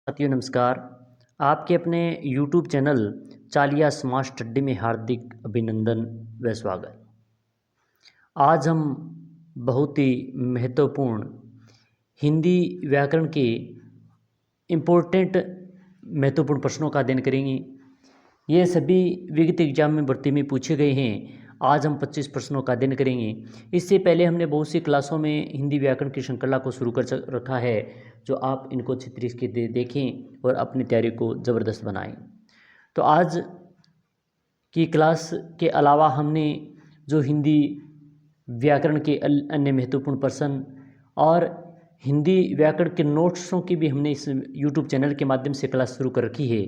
साथियों नमस्कार। आपके अपने YouTube चैनल चालिया स्मार्ट स्टडी में हार्दिक अभिनंदन व स्वागत। आज हम बहुत ही महत्वपूर्ण हिंदी व्याकरण के इम्पोर्टेंट महत्वपूर्ण प्रश्नों का अध्ययन करेंगे। ये सभी विगत एग्जाम में भर्ती में पूछे गए हैं। आज हम 25 प्रश्नों का अध्ययन करेंगे। इससे पहले हमने बहुत सी क्लासों में हिंदी व्याकरण की श्रृंखला को शुरू कर रखा है, जो आप इनको अच्छी तरीके से देखें और अपनी तैयारी को ज़बरदस्त बनाएं। तो आज की क्लास के अलावा हमने जो हिंदी व्याकरण के अन्य महत्वपूर्ण प्रश्न और हिंदी व्याकरण के नोट्सों की भी हमने इस YouTube चैनल के माध्यम से क्लास शुरू कर रखी है।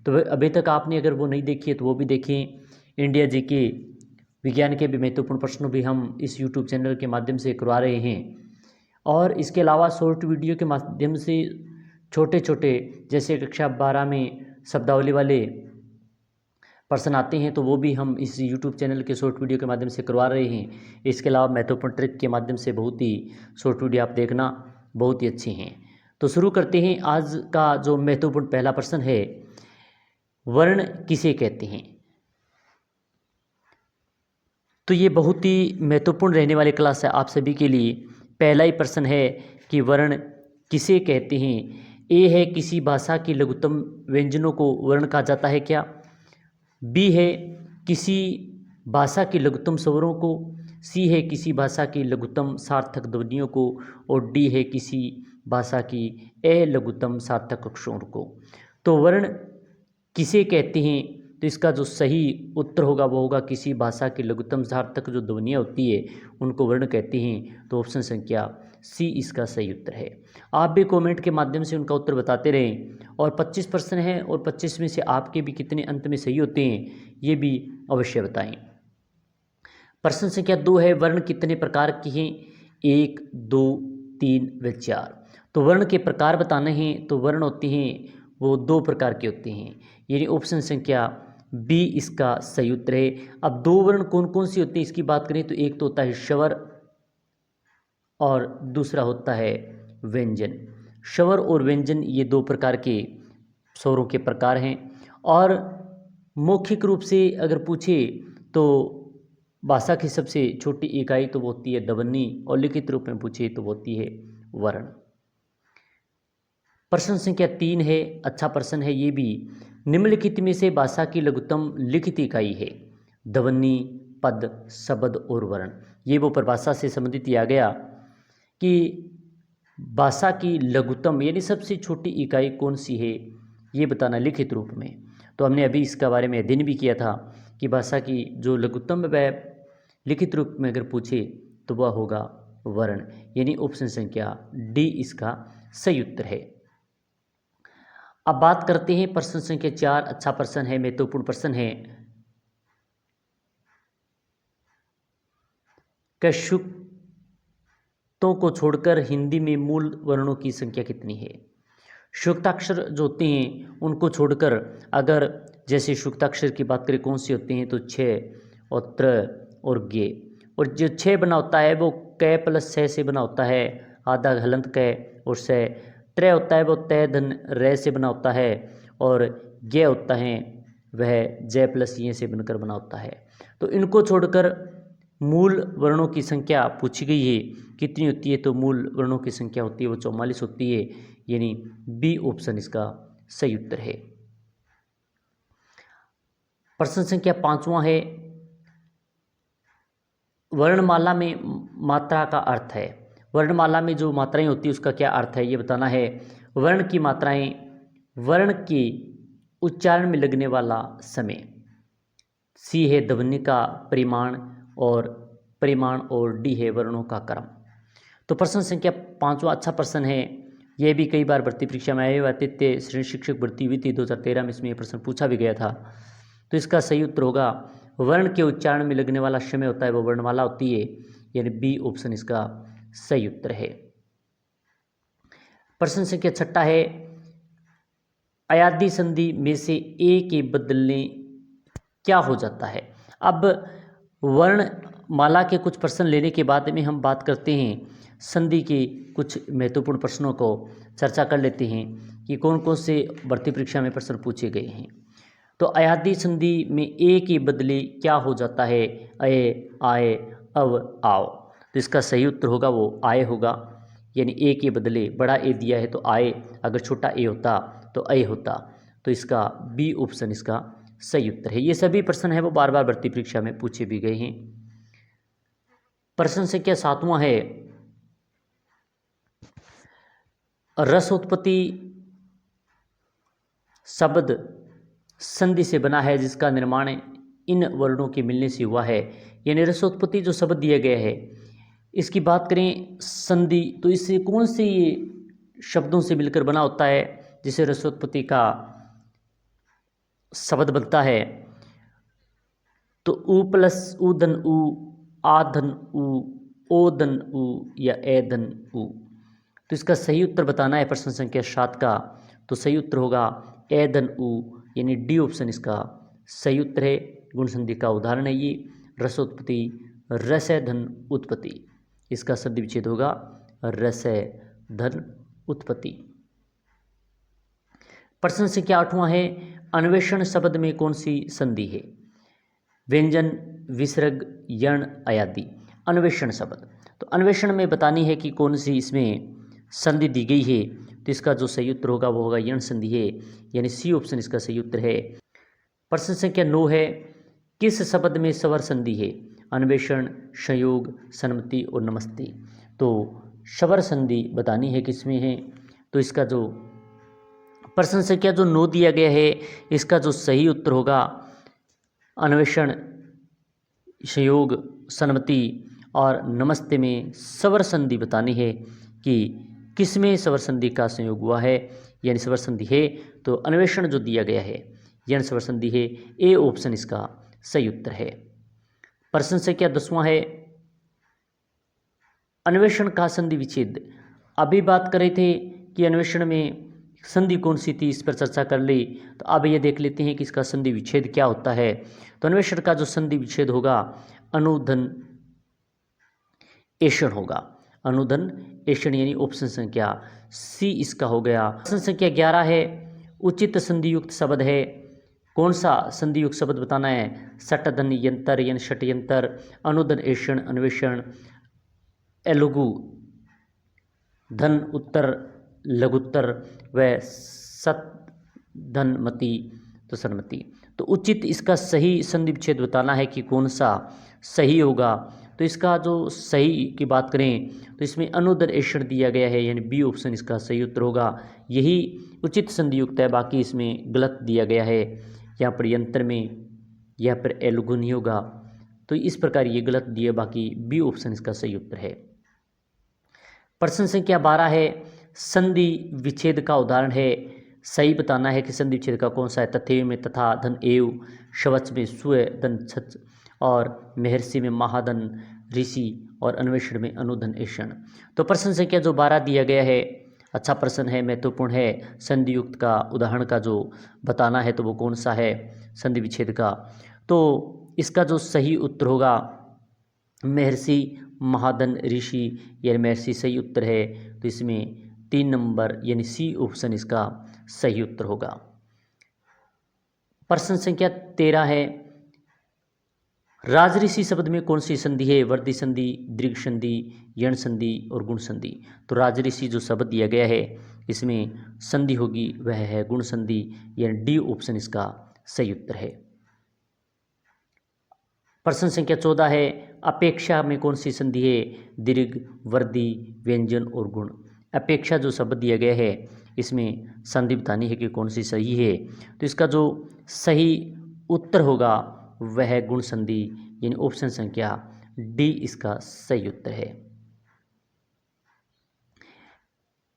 तो अभी तक आपने अगर वो नहीं देखी है तो वो भी देखें। इंडिया जीके विज्ञान के भी महत्वपूर्ण प्रश्नों भी हम इस YouTube चैनल के माध्यम से करवा रहे हैं। और इसके अलावा शॉर्ट वीडियो के माध्यम से छोटे छोटे जैसे कक्षा 12 में शब्दावली वाले प्रश्न आते हैं, तो वो भी हम इस YouTube चैनल के शॉर्ट वीडियो के माध्यम से करवा रहे हैं। इसके अलावा महत्वपूर्ण ट्रिक के माध्यम से बहुत ही शॉर्ट वीडियो आप देखना बहुत ही अच्छे हैं। तो शुरू करते हैं। आज का जो महत्वपूर्ण पहला प्रश्न है, वर्ण किसे कहते हैं। तो ये बहुत ही महत्वपूर्ण रहने वाली क्लास है आप सभी के लिए। पहला ही प्रश्न है कि वर्ण किसे कहते हैं। ए है किसी भाषा की लघुत्तम व्यंजनों को वर्ण कहा जाता है क्या। बी है किसी भाषा की लघुत्तम स्वरों को। सी है किसी भाषा की लघुत्तम सार्थक ध्वनियों को। और डी है किसी भाषा की लघुत्तम सार्थक अक्षरों को। तो वर्ण किसे कहते हैं, तो इसका जो सही उत्तर होगा वो होगा किसी भाषा की लघुत्तम सार्थक जो ध्वनियाँ होती है उनको वर्ण कहते हैं। तो ऑप्शन संख्या सी इसका सही उत्तर है। आप भी कमेंट के माध्यम से उनका उत्तर बताते रहें। और 25 प्रश्न हैं और 25 में से आपके भी कितने अंत में सही होते हैं ये भी अवश्य बताएं। प्रश्न संख्या 2 है, वर्ण कितने प्रकार के हैं। 1, 2, 3 व 4। तो वर्ण के प्रकार बताने हैं तो वर्ण होते हैं वो 2 प्रकार के होते हैं, यानी ऑप्शन संख्या बी इसका सही उत्तर है। अब 2 वर्ण कौन कौन सी होती हैं इसकी बात करें तो एक तो होता है स्वर और दूसरा होता है व्यंजन। स्वर और व्यंजन ये 2 प्रकार के स्वरों के प्रकार हैं। और मौखिक रूप से अगर पूछे तो भाषा की सबसे छोटी इकाई तो वो होती है ध्वनि, और लिखित रूप में पूछे तो वो होती है वर्ण। प्रश्न संख्या 3 है, अच्छा प्रश्न है ये भी। निम्नलिखित में से भाषा की लघुत्तम लिखित इकाई है। ध्वनि, पद, शब्द और वर्ण। ये वो परिभाषा से संबंधित किया गया कि भाषा की लघुत्तम यानी सबसे छोटी इकाई कौन सी है, ये बताना लिखित रूप में। तो हमने अभी इसका बारे में अध्ययन भी किया था कि भाषा की जो लघुत्तम वह लिखित रूप में अगर पूछे तो वह होगा वर्ण, यानी ऑप्शन संख्या डी इसका सही उत्तर है। अब बात करते हैं प्रश्न संख्या 4। अच्छा प्रश्न है, महत्वपूर्ण प्रश्न है। शुक्तों को छोड़कर हिंदी में मूल वर्णों की संख्या कितनी है। शुक्ताक्षर जो होते हैं उनको छोड़कर अगर जैसे शुक्ताक्षर की बात करें कौन से होते हैं तो 6 और त्र और गे। और जो 6 बना होता है वो क प्लस छ से बना होता है, आधा हलंत क और से। त्र होता है वो तय धन रे से बना होता है, और गे होता है वह जय प्लस ये से बनकर बना होता है। तो इनको छोड़कर मूल वर्णों की संख्या पूछी गई है, कितनी होती है। तो मूल वर्णों की संख्या होती है वो 44 होती है, यानी बी ऑप्शन इसका सही उत्तर है। प्रश्न संख्या 5वां है, वर्णमाला में मात्रा का अर्थ है। वर्णमाला में जो मात्राएं होती है उसका क्या अर्थ है ये बताना है। वर्ण की मात्राएं, वर्ण के उच्चारण में लगने वाला समय। सी है ध्वनि का परिमाण और डी है वर्णों का क्रम। तो प्रश्न संख्या 5वां अच्छा प्रश्न है। यह भी कई बार भर्ती परीक्षा में आए हुए आतिथ्य श्रेणी शिक्षक भर्ती हुई थी 2013 में, इसमें यह प्रश्न पूछा भी गया था। तो इसका सही उत्तर होगा वर्ण के उच्चारण में लगने वाला समय होता है वो वर्णमाला होती है, यानी बी ऑप्शन इसका सही उत्तर है। प्रश्न संख्या 6 है, अयादी संधि में से ए के बदलने क्या हो जाता है। अब वर्ण माला के कुछ प्रश्न लेने के बाद में हम बात करते हैं संधि के कुछ महत्वपूर्ण प्रश्नों को चर्चा कर लेते हैं कि कौन कौन से भर्ती परीक्षा में प्रश्न पूछे गए हैं। तो अयादी संधि में ए के बदले क्या हो जाता है? अये, आए, अब, आओ। तो इसका सही उत्तर होगा वो आए होगा, यानी ए के बदले बड़ा ए दिया है तो आए, अगर छोटा ए होता तो अय होता। तो इसका बी ऑप्शन इसका सही उत्तर है। ये सभी प्रश्न है वो बार बार भर्ती परीक्षा में पूछे भी गए हैं। प्रश्न संख्या 7वां है, रसोत्पत्ति शब्द संधि से बना है जिसका निर्माण इन वर्णों के मिलने से हुआ है। यानी रसोत्पत्ति जो शब्द दिया गया है इसकी बात करें संधि, तो इससे कौन से ये शब्दों से मिलकर बना होता है जिसे रसोत्पत्ति का शब्द बनता है? तो उ प्लस उ धन उ, आ धन उ, ओ धन उ या ए धन उ। तो इसका सही उत्तर बताना है प्रश्न संख्या 7 का। तो सही उत्तर होगा ए धन उ, यानी डी ऑप्शन इसका सही उत्तर है। गुण संधि का उदाहरण है ये रसोत्पत्ति, रसय धन उत्पत्ति। इसका संधि विच्छेद होगा रसय धन उत्पत्ति। प्रश्न संख्या 8वां है, अन्वेषण शब्द में कौन सी संधि है? व्यंजन, विसर्ग, यण, अयादि। अन्वेषण शब्द, तो अन्वेषण में बतानी है कि कौन सी इसमें संधि दी गई है। तो इसका जो सही उत्तर होगा वो होगा यण संधि है, यानी सी ऑप्शन इसका सही उत्तर है। प्रश्न संख्या 9 है, किस शब्द में स्वर संधि है? अन्वेषण, संयोग, सन्मति और नमस्ते। तो स्वर संधि बतानी है किसमें है। तो इसका जो प्रश्न संख्या जो 9 दिया गया है इसका जो सही उत्तर होगा अन्वेषण, संयोग, सन्मति और नमस्ते में स्वर संधि बतानी है कि किसमें स्वर संधि का संयोग हुआ है, यानी स्वर संधि है। तो अन्वेषण जो दिया गया है यण स्वर संधि है, ए ऑप्शन इसका सही उत्तर है। प्रश्न संख्या 10वां है, अन्वेषण का संधि विच्छेद। अभी बात कर रहे थे कि अन्वेषण में संधि कौन सी थी, इस पर चर्चा कर ली। तो अब ये देख लेते हैं कि इसका संधि विच्छेद क्या होता है। तो अन्वेषण का जो संधि विच्छेद होगा अनुधन एषण होगा, अनुधन एषण, यानी ऑप्शन संख्या सी इसका हो गया। प्रश्न संख्या 11 है, उचित संधियुक्त शब्द है। कौन सा संधियुक्त शब्द बताना है? सटधन यंत्र, यानी षट्यंत्र, अनुधन एषण, अन्वेषण, एलुगु धन उत्तर लघुत्तर व सतधनमति तो सन्मति। तो उचित इसका सही संधि विच्छेद बताना है कि कौन सा सही होगा। तो इसका जो सही की बात करें तो इसमें अनुदर एषण दिया गया है, यानी बी ऑप्शन इसका सही उत्तर होगा। यही उचित संधि युक्त है, बाकी इसमें गलत दिया गया है। यहाँ पर यंत्र में यहाँ पर एलुगु नहीं होगा, तो इस प्रकार ये गलत दिया, बाकी बी ऑप्शन इसका सही उत्तर है। प्रश्न संख्या 12 है, संधि विच्छेद का उदाहरण है। सही बताना है कि संधि विच्छेद का कौन सा है। तथैव में तथा धन एव, शवच में स्व धन छच और महर्षि में महाधन ऋषि और अन्वेषण में अनुधन एषण। तो प्रश्न संख्या जो 12 दिया गया है अच्छा प्रश्न है, महत्वपूर्ण है। संधि युक्त का उदाहरण का जो बताना है तो वो कौन सा है संधि विच्छेद का। तो इसका जो सही उत्तर होगा महर्षि महाधन ऋषि, यानी महर्षि सही उत्तर है। तो इसमें 3 नंबर यानी सी ऑप्शन इसका सही उत्तर होगा। प्रश्न संख्या 13 है, राजऋषि शब्द में कौन सी संधि है। वर्दी संधि, दीर्घ संधि, यण संधि और गुण संधि। तो राजऋषि जो शब्द दिया गया है इसमें संधि होगी वह है गुण संधि, यानी डी ऑप्शन इसका सही उत्तर है। प्रश्न संख्या 14 है, अपेक्षा में कौन सी संधि है। दीर्घ, वर्दी, व्यंजन और गुण। अपेक्षा जो शब्द दिया गया है इसमें संधि बतानी है कि कौन सी सही है। तो इसका जो सही उत्तर होगा वह है गुण संधि, यानी ऑप्शन संख्या डी इसका सही उत्तर है।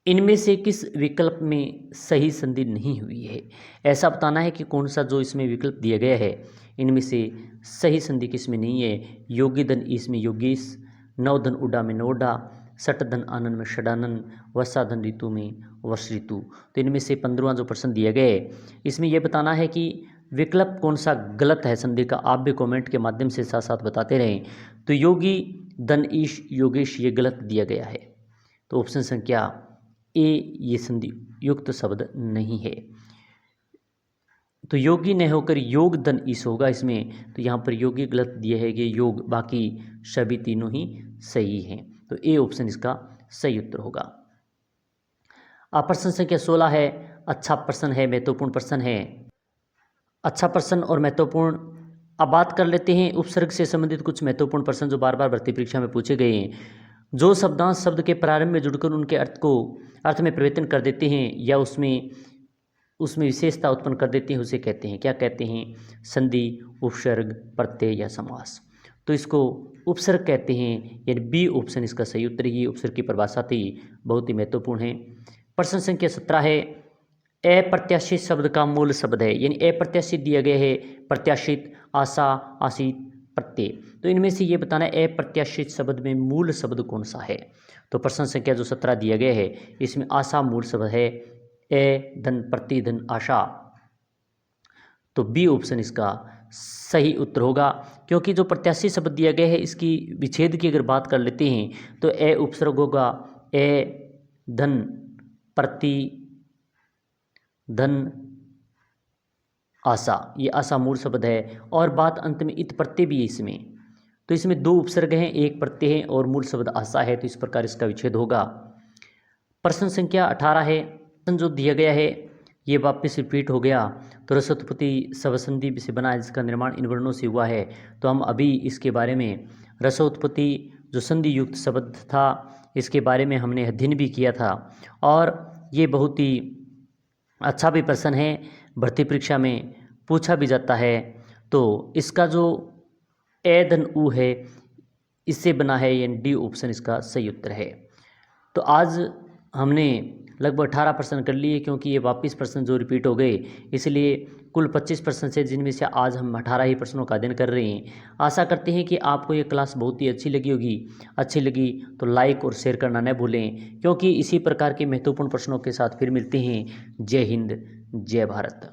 इनमें से किस विकल्प में सही संधि नहीं हुई है। ऐसा बताना है कि कौन सा जो इसमें विकल्प दिया गया है इनमें से सही संधि किस में नहीं है। योगी धन इसमें योगीश, नवधन उडा में नवडा, सटधन आनंद में षडानन, वर्षाधन ऋतु में वर्ष ऋतु। तो इनमें से 15वां जो प्रश्न दिया गया है इसमें यह बताना है कि विकल्प कौन सा गलत है संधि का। आप भी कमेंट के माध्यम से साथ साथ बताते रहें। तो योगी धन ईश योगेश ये गलत दिया गया है। तो ऑप्शन संख्या ए ये संधि युक्त शब्द नहीं है। तो योगी न होकर योग धन ईश होगा इसमें। तो यहाँ पर योगी गलत दिया है कि योग, बाकी सभी तीनों ही सही हैं। तो ए ऑप्शन इसका सही उत्तर होगा। अब प्रश्न संख्या 16 है। अच्छा प्रश्न है, महत्वपूर्ण प्रश्न है। अच्छा प्रश्न और महत्वपूर्ण। अब बात कर लेते हैं उपसर्ग से संबंधित कुछ महत्वपूर्ण प्रश्न जो बार बार भर्ती परीक्षा में पूछे गए हैं। जो शब्दांश शब्द के प्रारंभ में जुड़कर उनके अर्थ में परिवर्तन कर देते हैं या उसमें विशेषता उत्पन्न कर देते हैं, उसे कहते हैं, क्या कहते हैं? संधि, उपसर्ग, प्रत्यय या समास। तो इसको उपसर्ग कहते हैं, यानी बी ऑप्शन इसका सही उत्तर ही। उपसर्ग की परिभाषा थी, बहुत ही महत्वपूर्ण है। प्रश्न संख्या 17 है। अप्रत्याशित शब्द का मूल शब्द है, यानी अप्रत्याशित दिया गया है, प्रत्याशित, आशा, आशित, प्रत्यय। तो इनमें से ये बताना है अप्रत्याशित शब्द में मूल शब्द कौन सा है। तो प्रश्न संख्या जो 17 दिया गया है इसमें आशा मूल शब्द है। ए धन प्रति धन आशा। तो बी ऑप्शन इसका सही उत्तर होगा, क्योंकि जो प्रत्याशित शब्द दिया गया है इसकी विच्छेद की अगर बात कर लेते हैं तो ए उपसर्ग होगा। ए धन प्रति धन आशा, ये आशा मूल शब्द है। और बात अंत में इत प्रत्यय भी है इसमें। तो इसमें दो उपसर्ग हैं, एक प्रत्यय है और मूल शब्द आशा है। तो इस प्रकार इसका विच्छेद होगा। प्रश्न संख्या 18 है। जो दिया गया है ये वापस रिपीट हो गया। तो रसोत्पत्ति स्वसंधि से बना है, जिसका निर्माण इन वर्णों से हुआ है। तो हम अभी इसके बारे में रसोत्पत्ति जो संधि युक्त शब्द था इसके बारे में हमने अध्ययन भी किया था, और ये बहुत ही अच्छा भी प्रश्न है, भर्ती परीक्षा में पूछा भी जाता है। तो इसका जो ए धन उ है इससे बना है, यानी डी ऑप्शन इसका सही उत्तर है। तो आज हमने लगभग 18 प्रश्न कर लिए, क्योंकि ये वापस प्रश्न जो रिपीट हो गए, इसलिए कुल 25 प्रश्न से, जिनमें से आज हम 18 ही प्रश्नों का अध्ययन कर रहे हैं। आशा करते हैं कि आपको ये क्लास बहुत ही अच्छी लगी होगी। अच्छी लगी तो लाइक और शेयर करना न भूलें, क्योंकि इसी प्रकार के महत्वपूर्ण प्रश्नों के साथ फिर मिलते हैं। जय हिंद, जय भारत।